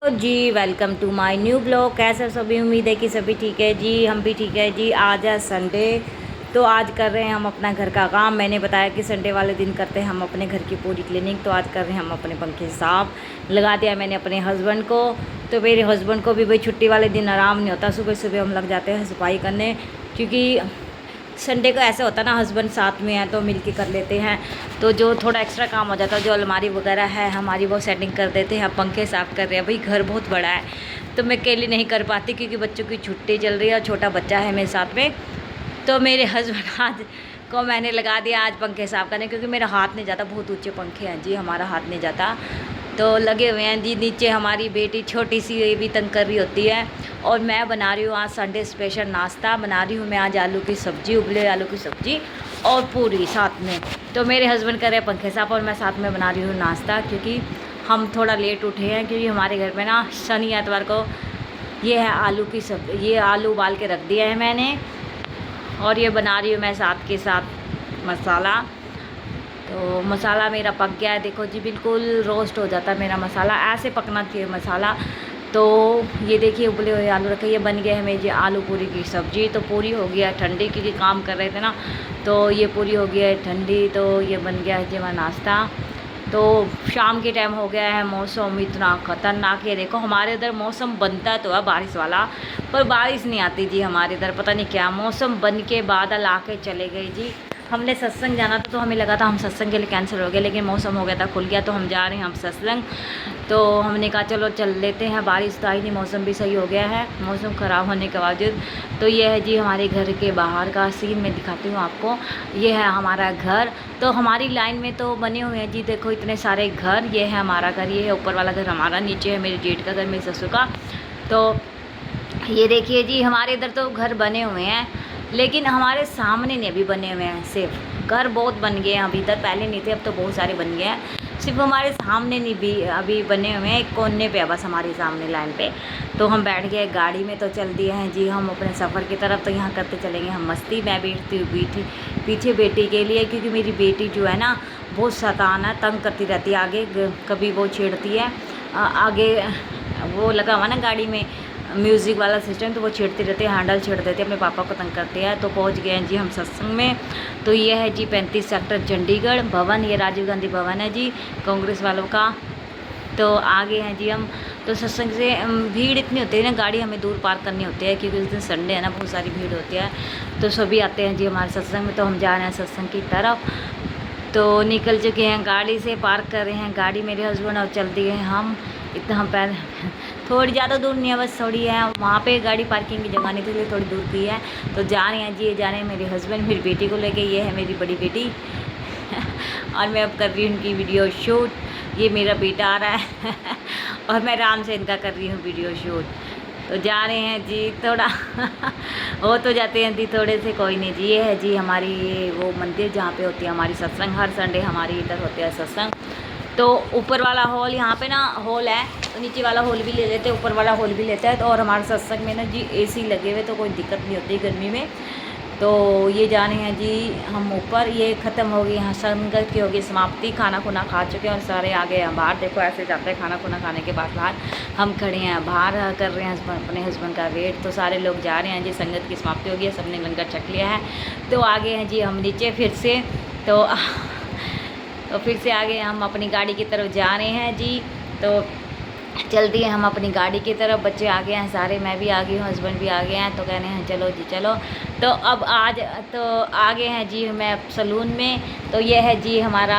Ji welcome to my new blog. कैसे सभी, उम्मीद है कि सभी ठीक है जी। हम भी ठीक है जी। आज है संडे, तो आज कर रहे हैं हम अपना घर का काम। मैंने बताया कि संडे वाले दिन करते हैं हम अपने घर की पूरी क्लीनिंग, तो आज कर रहे हैं हम अपने पंखे साफ़। लगा दिया मैंने अपने हस्बैंड को। तो मेरे हस्बैंड को भी भाई छुट्टी वाले दिन आराम नहीं होता, सुबह सुबह हम लग जाते हैं सफाई करने, क्योंकि संडे को ऐसे होता है ना, हस्बैंड साथ में है तो मिल के कर लेते हैं। तो जो थोड़ा एक्स्ट्रा काम हो जाता है, जो अलमारी वगैरह है हमारी, वो सेटिंग कर देते हैं। पंखे साफ़ कर रहे हैं, भाई घर बहुत बड़ा है तो मैं अकेली नहीं कर पाती, क्योंकि बच्चों की छुट्टी चल रही है और छोटा बच्चा है मेरे साथ में। तो मेरे हस्बैंड आज को मैंने लगा दिया आज पंखे साफ़ करने, क्योंकि मेरा हाथ नहीं जाता, बहुत ऊँचे पंखे हैं जी, हमारा हाथ नहीं जाता। तो लगे हुए हैं जी। नीचे हमारी बेटी छोटी सी ये भी तंग कर रही होती है। और मैं बना रही हूँ आज संडे स्पेशल नाश्ता। बना रही हूँ मैं आज आलू की सब्ज़ी, उबले आलू की सब्ज़ी और पूरी साथ में। तो मेरे हस्बैंड कर रहे हैं पंखे साफ और मैं साथ में बना रही हूँ नाश्ता, क्योंकि हम थोड़ा लेट उठे हैं, क्योंकि हमारे घर में ना शनि एतवार को ये है आलू की सब्ज़ी। ये आलू उबाल के रख दिया है मैंने, और ये बना रही हूँ मैं साथ के साथ मसाला। तो मसाला मेरा पक गया है, देखो जी, बिल्कुल रोस्ट हो जाता है मेरा मसाला, ऐसे पकना चाहिए मसाला। तो ये देखिए उबले हुए आलू रखे, ये बन गए हैं मेरी आलू पूरी की सब्ज़ी। तो पूरी हो गया ठंडी, क्योंकि काम कर रहे थे ना, तो ये पूरी हो गया है ठंडी। तो ये बन गया है जी हमारा नाश्ता। तो शाम के टाइम हो गया है, मौसम इतना ख़तरनाक है। देखो हमारे इधर मौसम बनता तो है बारिश वाला, पर बारिश नहीं आती जी हमारे इधर, पता नहीं क्या मौसम बन के बादल आके चले गए जी। हमने सत्संग जाना था, तो हमें लगा था हम सत्संग के लिए कैंसिल हो गया, लेकिन मौसम हो गया था, खुल गया, तो हम जा रहे हैं हम सत्संग। तो हमने कहा चलो चल लेते हैं, बारिश तो आई नहीं, मौसम भी सही हो गया है, मौसम ख़राब होने के बावजूद। तो ये है जी हमारे घर के बाहर का सीन, मैं दिखाती हूँ आपको। ये है हमारा घर। तो हमारी लाइन में तो बने हुए हैं जी, देखो इतने सारे घर। ये है हमारा घर, ये है ऊपर वाला घर हमारा, नीचे है मेरे जेठ का घर, मेरे ससुर का। तो ये देखिए जी, हमारे इधर तो घर बने हुए हैं, लेकिन हमारे सामने नहीं अभी बने हुए हैं। सिर्फ घर बहुत बन गए हैं अभी तक, पहले नहीं थे, अब तो बहुत सारे बन गए हैं। सिर्फ हमारे सामने नहीं भी अभी बने हुए हैं, एक कोने पे है बस हमारे सामने लाइन पे। तो हम बैठ गए गाड़ी में, तो चल दिए हैं जी हम अपने सफ़र की तरफ। तो यहाँ करते चलेंगे हम मस्ती। मैं बैठती हूँ पीछे बेटी के लिए, क्योंकि मेरी बेटी जो है ना बहुत शैतान है, तंग करती रहती है। आगे कभी वो छेड़ती है, आगे वो लगा हुआ ना गाड़ी में म्यूज़िक वाला सिस्टम, तो वो छेड़ती रहती है, हैंडल छेड़ देती है, अपने पापा को तंग करती है। तो पहुंच गए हैं जी हम सत्संग में। तो ये है जी 35 सेक्टर चंडीगढ़ भवन, ये राजीव गांधी भवन है जी कांग्रेस वालों का। तो आगे हैं जी हम। तो सत्संग से भीड़ इतनी होती है ना, गाड़ी हमें दूर पार्क करनी होती है, क्योंकि उस दिन संडे है ना, बहुत सारी भीड़ होती है। तो सभी आते हैं जी हमारे सत्संग में। तो हम जा रहे हैं सत्संग की तरफ। तो निकल चुके हैं, गाड़ी से पार्क कर रहे हैं गाड़ी मेरे हस्बैंड, और चल दिए हैं हम। इतना हम पैर थोड़ी ज़्यादा दूर नहीं है, बस थोड़ी है, वहाँ पे गाड़ी पार्किंग की जगह नहीं थी, इसलिए थोड़ी दूर की है। तो जा रहे हैं जी, ये जा रहे हैं मेरे हस्बैंड मेरी बेटी को लेके। ये है मेरी बड़ी बेटी और मैं अब कर रही हूँ उनकी वीडियो शूट। ये मेरा बेटा आ रहा है और मैं आराम से इनका कर रही हूँ वीडियो शूट। तो जा रहे हैं जी, थोड़ा हो तो जाते हैं जी थोड़े से, कोई नहीं जी। ये है जी हमारी वो मंदिर जहाँ पे होती है हमारी सत्संग, हर संडे हमारी इधर होते हैं सत्संग। तो ऊपर वाला हॉल, यहाँ पे ना हॉल है, तो नीचे वाला हॉल भी ले लेते हैं, ऊपर वाला हॉल भी लेता है। तो और हमारे सत्संग में ना जी एसी लगे हुए, तो कोई दिक्कत नहीं होती गर्मी में। तो ये जाने हैं जी हम ऊपर। ये ख़त्म हो गई यहाँ संगत की होगी समाप्ति, खाना खुना खा चुके हैं और सारे आ गए हैं बाहर। देखो ऐसे जाते हैं खाना खुना खाने के बाद बाहर, हम खड़े हैं बाहर कर रहे हैं अपने हस्बैंड का वेट। तो सारे लोग जा रहे हैं जी, संगत की समाप्ति हो गई है, सबने लंगर छक लिया है। तो आगे हैं जी हम नीचे फिर से। तो फिर से आगे हम अपनी गाड़ी की तरफ जा रहे हैं जी। तो चल दिए हम अपनी गाड़ी की तरफ, बच्चे आ गए हैं सारे, मैं भी आ गई हूँ, हस्बैंड भी आ गए हैं। तो कह रहे हैं चलो जी चलो। तो अब आज तो आगे हैं जी मैं सलून में। तो ये है जी हमारा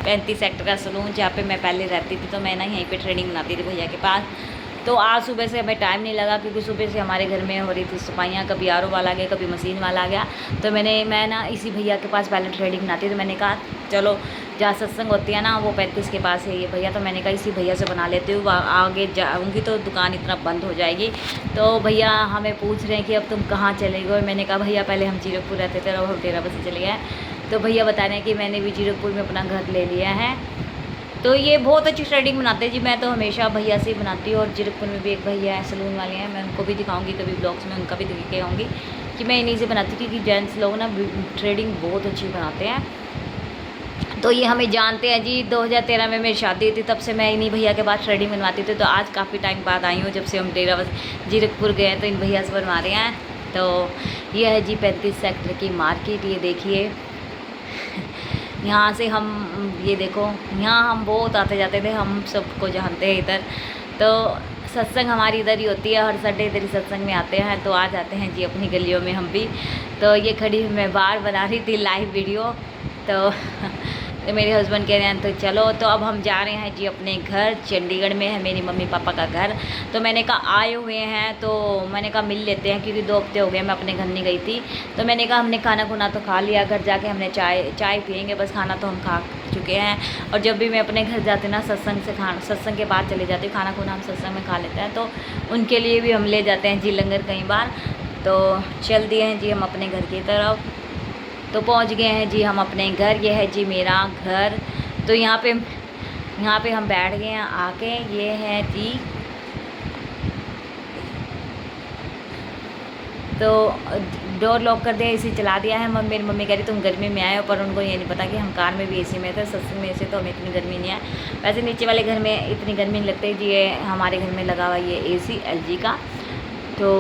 35 सेक्टर का सलून, जहाँ पे मैं पहले रहती थी। तो मैं ना यहीं पे ट्रेनिंग बनाती थी भैया के पास। तो आज सुबह से हमें टाइम नहीं लगा, क्योंकि सुबह से हमारे घर में हो रही थी सफाइयाँ, कभी आर ओ वाला आ गया, कभी मशीन वाला आ गया। तो मैं ना इसी भैया के पास पहले ट्रेनिंग बनाती, तो मैंने कहा चलो जहाँ सत्संग होती है ना वो 35 के पास है ये भैया, तो मैंने कहा इसी भैया से बना लेती हूँ, आगे जाऊँगी तो दुकान इतना बंद हो जाएगी। तो भैया हमें पूछ रहे हैं कि अब तुम कहाँ चले गए। मैंने कहा भैया पहले हम जीरकपुर रहते थे, अब हम डेरा बस्सी चले गए। तो भैया बता रहे हैं कि मैंने भी जीरकपुर में अपना घर ले लिया है। तो ये बहुत अच्छी थ्रेडिंग बनाते हैं जी, मैं तो हमेशा भैया से ही बनाती हूँ। और जीरकपुर में भी एक भैया है सलून वाले हैं, मैं उनको भी दिखाऊंगी कभी ब्लॉग्स में, उनका भी दिखे होंगी कि मैं इन्हीं से बनाती हूँ, क्योंकि जेंट्स लोग ना थ्रेडिंग बहुत अच्छी बनाते हैं। तो ये हमें जानते हैं जी। 2013 में मेरी शादी हुई थी, तब से मैं इन्हीं भैया के बाद थ्रेडिंग बनवाती थी। तो आज काफ़ी टाइम बाद आई हूँ, जब से हम डेरा जीरकपुर गए हैं तो इन भैया से बनवा रहे हैं। तो ये है जी 35 सेक्टर की मार्केट। ये देखिए यहाँ से हम, ये देखो यहाँ हम बहुत आते जाते थे, हम सबको जानते हैं इधर। तो सत्संग हमारी इधर ही होती है, हर संडे इधर ही सत्संग में आते हैं। तो आ जाते हैं जी अपनी गलियों में हम भी। तो ये खड़ी मैं बाहर बना रही थी लाइव वीडियो। तो मेरे हस्बैंड कह रहे हैं तो चलो। तो अब हम जा रहे हैं जी अपने घर। चंडीगढ़ में है मेरी मम्मी पापा का घर। तो मैंने कहा आए हुए हैं तो मैंने कहा मिल लेते हैं, क्योंकि 2 हफ्ते हो गए मैं अपने घर नहीं गई थी। तो मैंने कहा हमने खाना खुना तो खा लिया, घर जाके हमने चाय पियेंगे, बस खाना तो हम खा चुके हैं। और जब भी मैं अपने घर जाती ना सत्संग के बाद चले जाती हूँ, खाना खुना हम सत्संग में खा लेते हैं। तो उनके लिए भी हम ले जाते हैं जी लंगर कई बार। तो चल दिए हैं जी हम अपने घर की तरफ। तो पहुंच गए हैं जी हम अपने घर। ये है जी मेरा घर। तो यहाँ पे हम बैठ गए हैं आके। ये है जी, तो डोर लॉक कर दिया, एसी चला दिया है। मेरी मम्मी कह रही तुम गर्मी में आए हो, पर उनको ये नहीं पता कि हम कार में भी एसी में थे, सत्संग में एसी, तो हमें इतनी गर्मी नहीं है। वैसे नीचे वाले घर में इतनी गर्मी नहीं लगती जी। ये हमारे घर में लगा हुआ ये एसी LG का। तो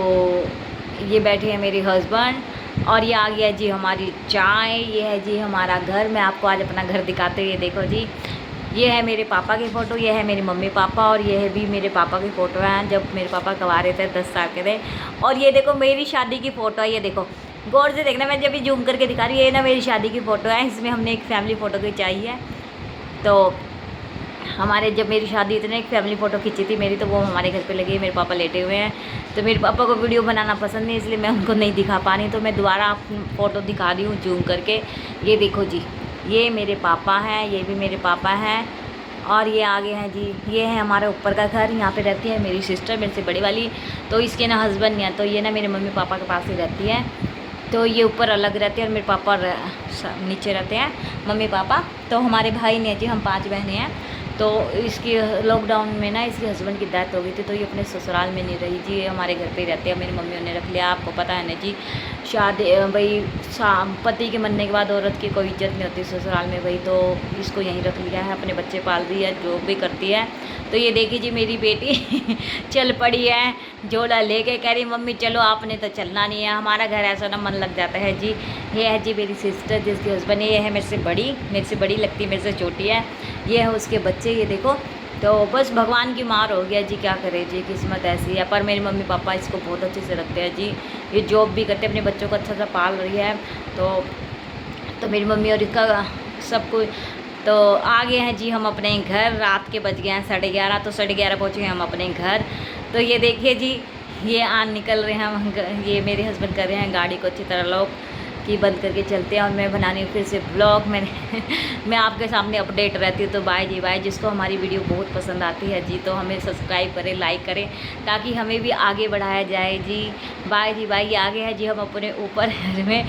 ये बैठे हैं मेरे हस्बैंड, और ये आ गया जी हमारी चाय। ये है जी हमारा घर। मैं आपको आज अपना घर दिखाते हुए, देखो जी ये है मेरे पापा की फ़ोटो, ये है मेरी मम्मी पापा, और ये है भी मेरे पापा की फ़ोटो है जब मेरे पापा कवारे थे, 10 साल के थे। और ये देखो मेरी शादी की फ़ोटो है। ये देखो गौर से देखना, मैं जब भी जूम करके दिखा रही हूँ, ये ना मेरी शादी की फ़ोटो है। इसमें हमने एक फैमिली फ़ोटो खिंचाई है। तो हमारे जब मेरी शादी थी ना, एक फैमिली फ़ोटो खींची थी मेरी, तो वो हमारे घर पे लगी है। मेरे पापा लेटे हुए हैं। तो मेरे पापा को वीडियो बनाना पसंद नहीं, इसलिए मैं उनको नहीं दिखा पा रही। तो मैं दोबारा फ़ोटो दिखा रही हूँ जूम करके। ये देखो जी, ये मेरे पापा हैं, ये भी मेरे पापा हैं। और ये आगे हैं जी, ये है हमारे ऊपर का घर। यहाँ पे रहती है मेरी सिस्टर, मेरे से बड़ी वाली। तो इसके ना हस्बैंड नहीं है, तो ये ना मेरे मम्मी पापा के पास ही रहती है। तो ये ऊपर अलग रहते हैं और मेरे पापा नीचे रहते हैं, मम्मी पापा। तो हमारे भाई नहीं है जी, हम 5 बहनें हैं। तो इसकी लॉकडाउन में ना इसके हस्बैंड की डेथ हो गई थी, तो ये अपने ससुराल में नहीं रही जी, ये हमारे घर पे ही रहते हैं। मेरी मम्मी ने रख लिया। आपको पता है ना जी, शादी भाई पति के मरने के बाद औरत की कोई इज्जत नहीं होती ससुराल में, भाई तो इसको यहीं रख लिया है। अपने बच्चे पाल रही है, जॉब भी करती है। तो ये देखिए जी मेरी बेटी चल पड़ी है झोला लेके, कह रही मम्मी चलो, आपने तो चलना नहीं है। हमारा घर ऐसा ना मन लग जाता है जी। ये है जी मेरी सिस्टर, जिसके हस्बैंड, ये है मेरे से बड़ी लगती है, मेरे से छोटी है। ये है उसके बच्चे, ये देखो। तो बस भगवान की मार हो गया जी, क्या करे जी, किस्मत ऐसी है। पर मेरे मम्मी पापा इसको बहुत अच्छे से रखते हैं जी। ये जॉब भी करते हैं, अपने बच्चों को अच्छा सा पाल रही है। तो मेरी मम्मी और इसका सब कुछ। तो आ गए हैं जी हम अपने घर। रात के बज गए हैं 11:30। तो 11:30 पहुँचे हैं हम अपने घर। तो ये देखिए जी, ये आन निकल रहे हैं हम। ये मेरे हस्बैंड कर रहे हैं गाड़ी को अच्छी तरह लॉक कि बंद करके चलते हैं। और मैं बनानी हूँ फिर से ब्लॉग। मैं आपके सामने अपडेट रहती हूँ। तो बाय जी बाय। जिसको हमारी वीडियो बहुत पसंद आती है जी, तो हमें सब्सक्राइब करें, लाइक करें, ताकि हमें भी आगे बढ़ाया जाए जी। बाय जी बाय। ये आगे है जी हम अपने ऊपर में।